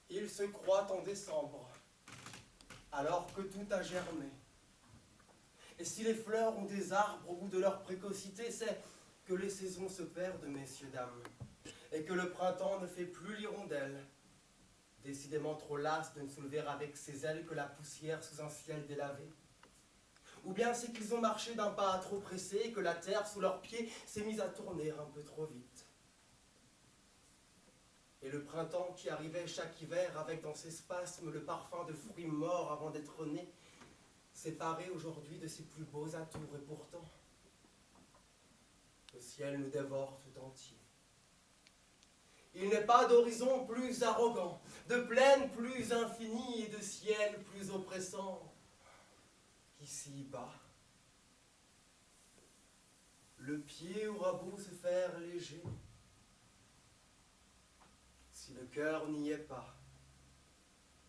Il se croit en décembre, alors que tout a germé. Et si les fleurs ont des arbres au bout de leur précocité, c'est que les saisons se perdent, messieurs, dames, et que le printemps ne fait plus l'hirondelle, décidément trop lasse de ne soulever avec ses ailes que la poussière sous un ciel délavé. Ou bien c'est qu'ils ont marché d'un pas trop pressé et que la terre sous leurs pieds s'est mise à tourner un peu trop vite. Et le printemps qui arrivait chaque hiver avec dans ses spasmes le parfum de fruits morts avant d'être nés, s'est paré aujourd'hui de ses plus beaux atours et pourtant, le ciel nous dévore tout entier. Il n'est pas d'horizon plus arrogant, de plaine plus infinie et de ciel plus oppressant qu'ici bas. Le pied aura beau se faire léger, si le cœur n'y est pas,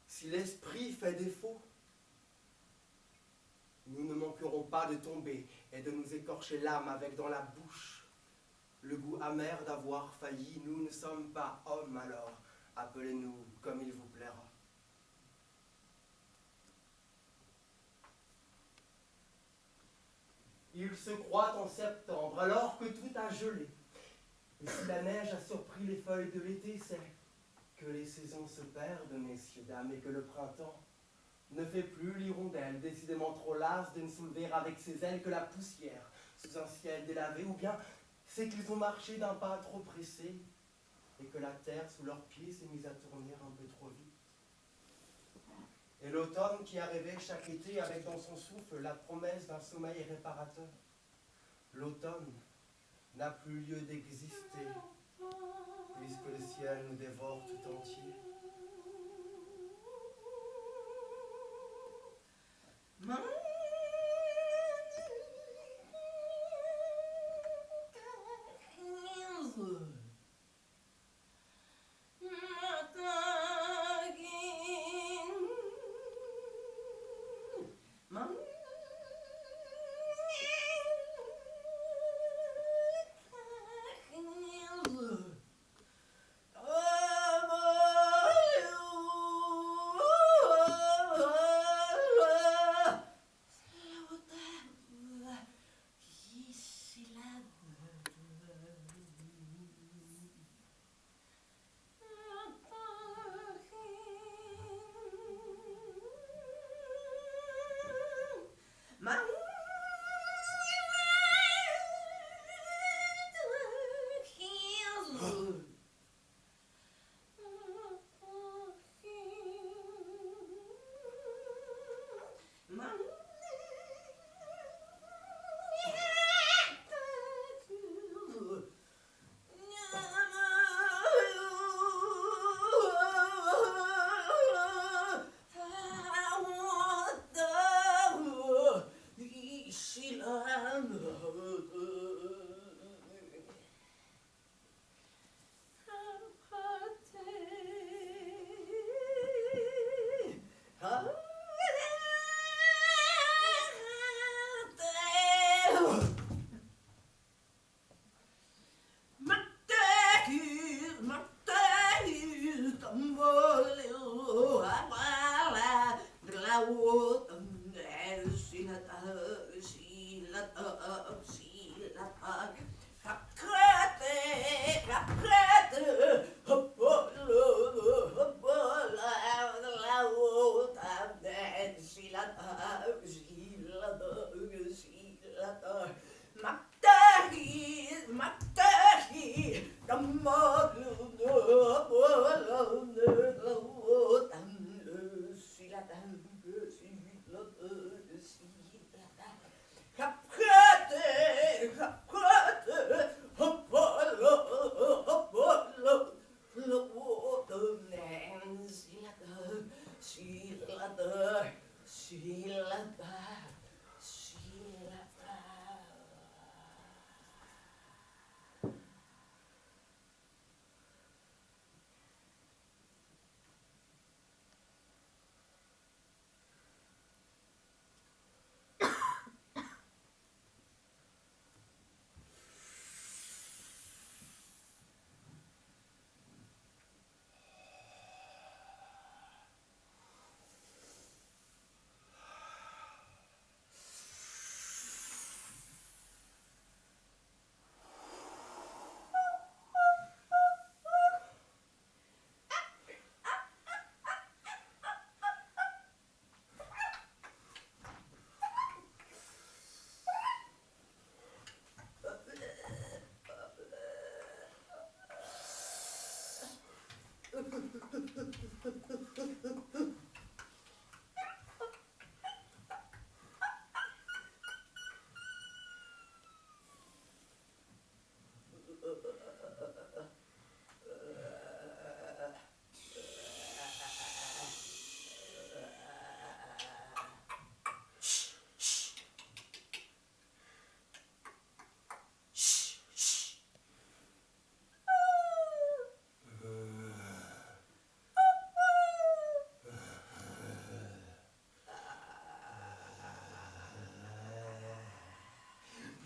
si l'esprit fait défaut, nous ne manquerons pas de tomber et de nous écorcher l'âme avec dans la bouche le goût amer d'avoir failli. Nous ne sommes pas hommes alors, appelez-nous comme il vous plaira. Il se croit en septembre alors que tout a gelé. Et si la neige a surpris les feuilles de l'été, c'est que les saisons se perdent, messieurs, dames, et que le printemps ne fait plus l'hirondelle, décidément trop lasse de ne soulever avec ses ailes que la poussière sous un ciel délavé, ou bien c'est qu'ils ont marché d'un pas trop pressé et que la terre sous leurs pieds s'est mise à tourner un peu trop vite. Et l'automne qui arrivait chaque été avec dans son souffle la promesse d'un sommeil réparateur. L'automne n'a plus lieu d'exister puisque le ciel nous dévore tout entier.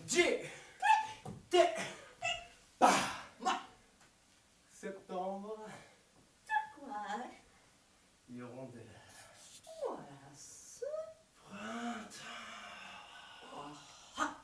J. T. Bah. Septembre. Quoi? Hirondelle. Voilà ce Printemps. ah.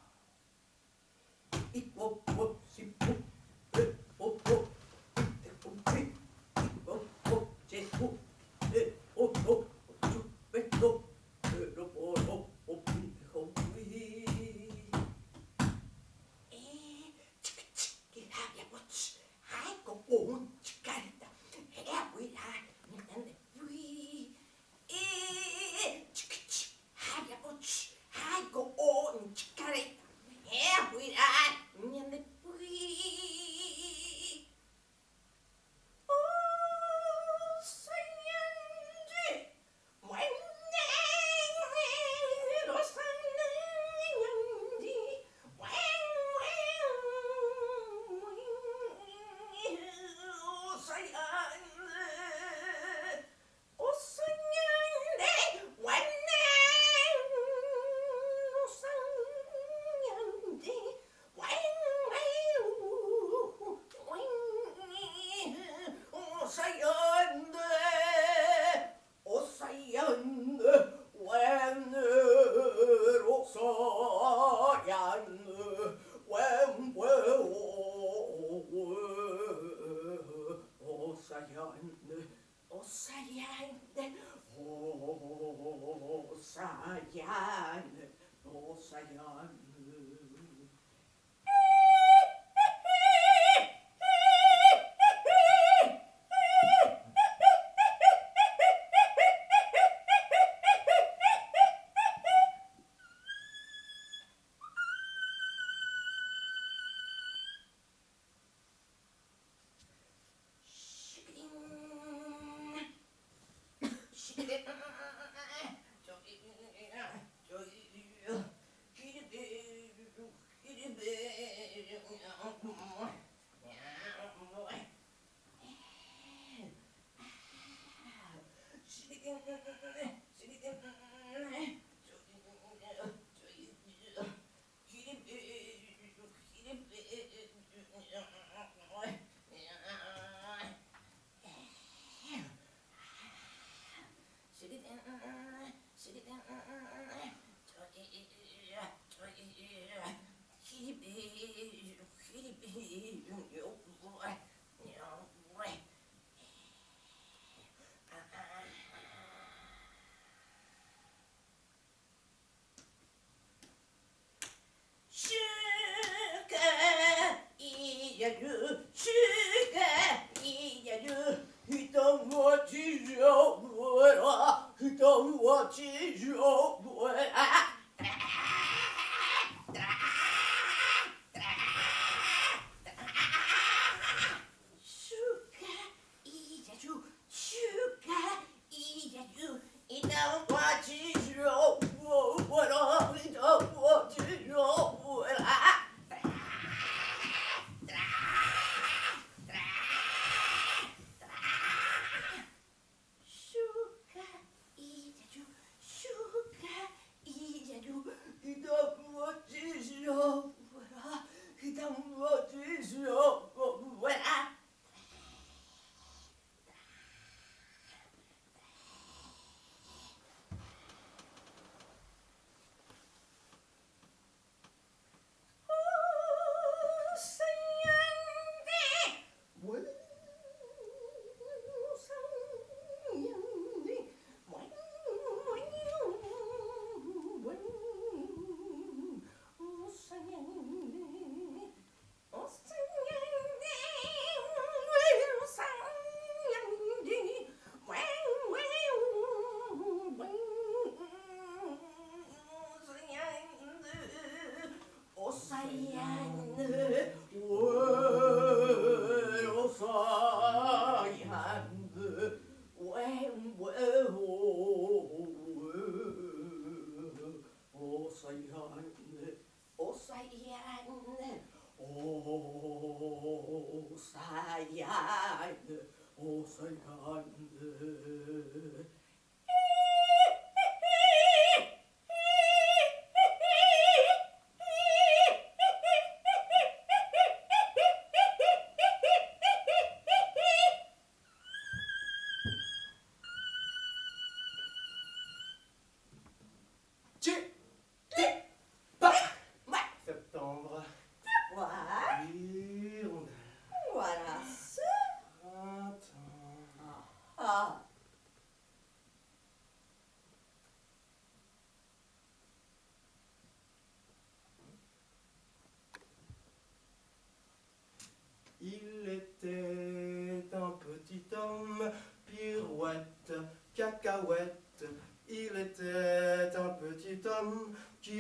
Si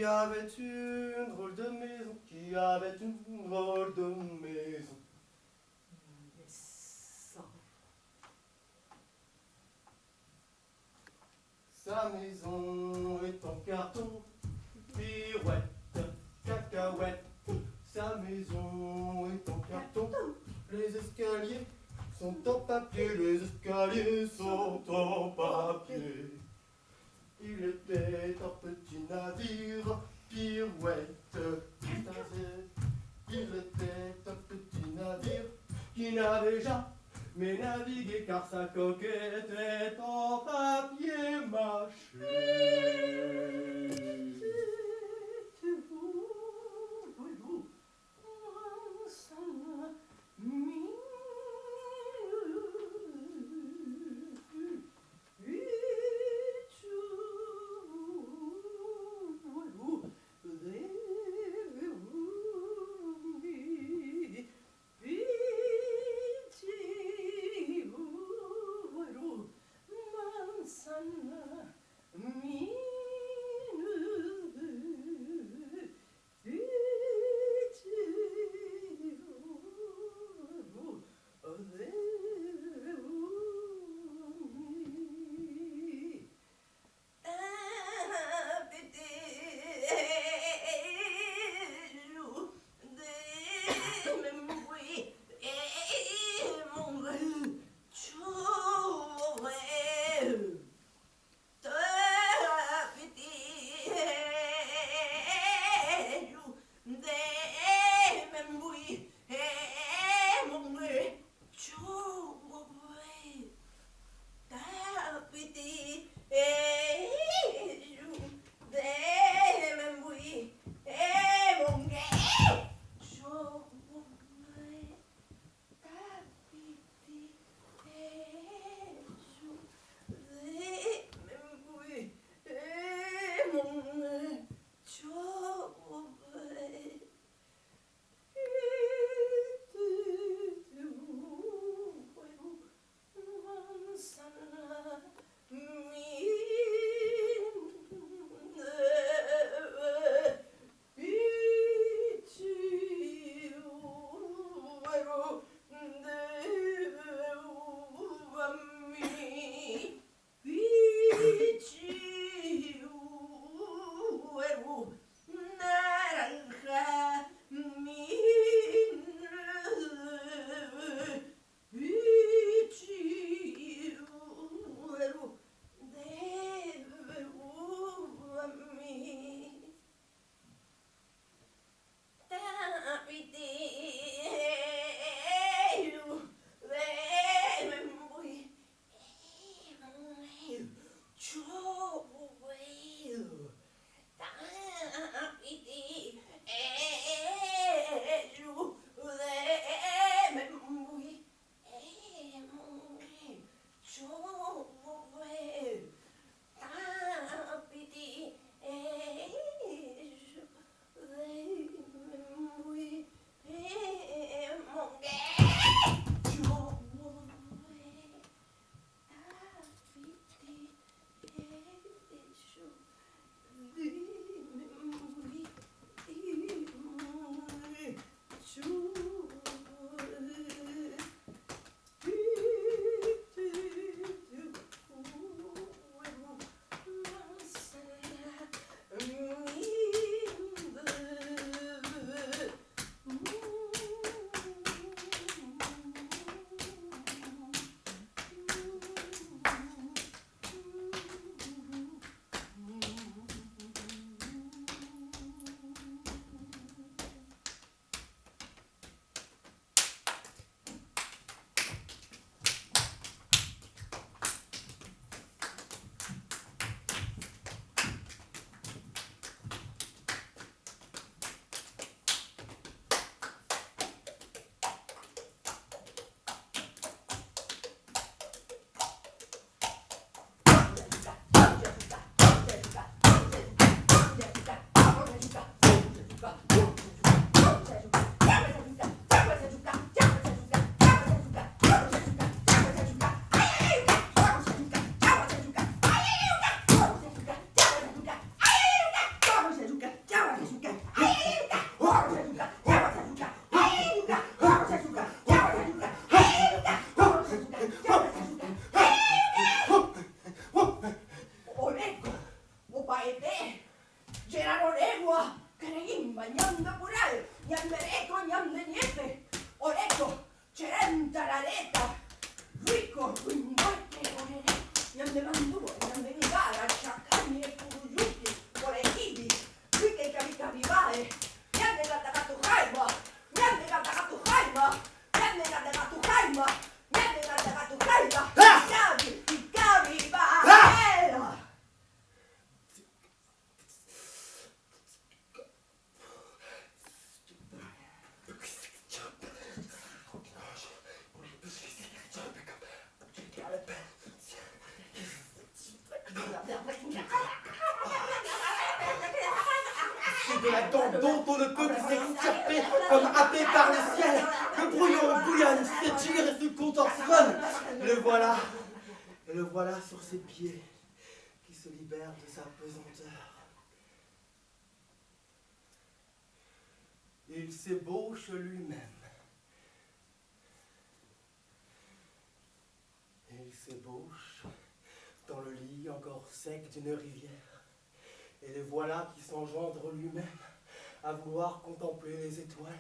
qui avait une drôle de maison, qui avait une drôle de maison. Mais ça. Sa maison est en carton, pirouette, cacahuète. Sa maison est en carton, les escaliers sont en papier, les escaliers sont en papier. Il était un petit navire, pirouette, il était un petit navire qui n'avait jamais navigué car sa coque était en papier mâché. Gerano legua, Careguín bañando pural, Ñandereco, ñandeniete, Oreco, Cherenta lareta, Rico, Ruimbuete, Orere, Ñandemandúo, Ñandengara, Chacañe, Puruyuki, Orejibi, Rique, Cabicabibae, Ñandegatagatujaiba, Ñandegatagatujaiba, Ñandegatagatujaiba, Ñandegatagatujaiba, Cabi, Cabibaela. C'est de la dent dont on ne peut que s'extirper comme happé par le ciel. Le brouillon bouillonne, s'étire et se contorsionne. Et le voilà sur ses pieds, qui se libère de sa pesanteur. Il s'ébauche lui-même. Il s'ébauche dans le lit encore sec d'une rivière. Et le voilà qui s'engendre lui-même à vouloir contempler les étoiles.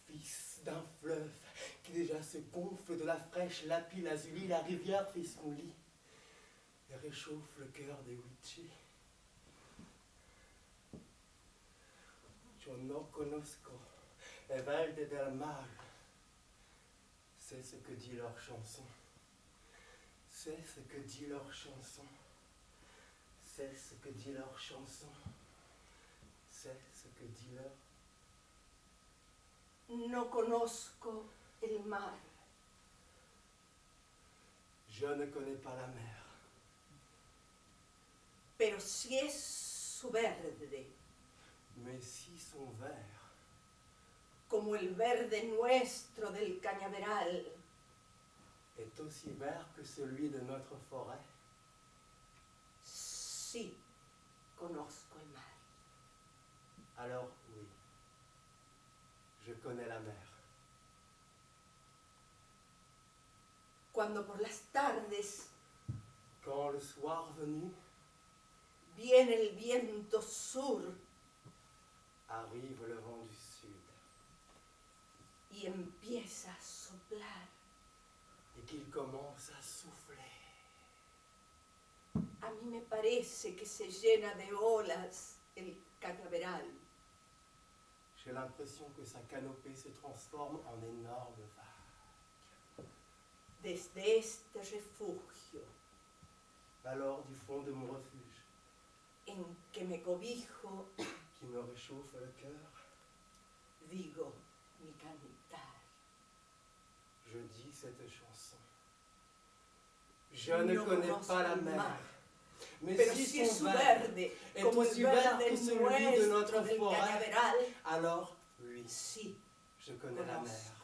Fils d'un fleuve qui déjà se gonfle de la fraîche lapis lazuli, la rivière fait son lit et réchauffe le cœur des Huichi. Yo no conozco el verde del mar. C'est ce que dit leur chanson. C'est ce que dit leur chanson. C'est ce que dit leur chanson. C'est ce que dit leur... No conozco el mar. Je ne connais pas la mer. Pero si es su verde, Mais si son vert, como el verde nuestro del cañaveral, est aussi vert que celui de notre forêt, sí conozco el mar. alors oui, je connais la mer. Cuando por las tardes Quand le soir venu, viene el viento sur arrive le vent du sud y empieza a soplar, et qu'il commence à souffler, a mí me parece que se llena de olas el cañaveral. j'ai l'impression que sa canopée se transforme en énorme vague. Desde este refugio Alors du fond de mon refuge, en que me cobijo, qui me réchauffe le cœur, digo mi cantar. je dis cette chanson. Je ne No connais conozco pas la el mer, mar, mais pero si si es son su vert verde, est como el aussi vert verde que celui de notre nuestro del forêt, cañaveral, alors oui, sí je connais la conozco mer.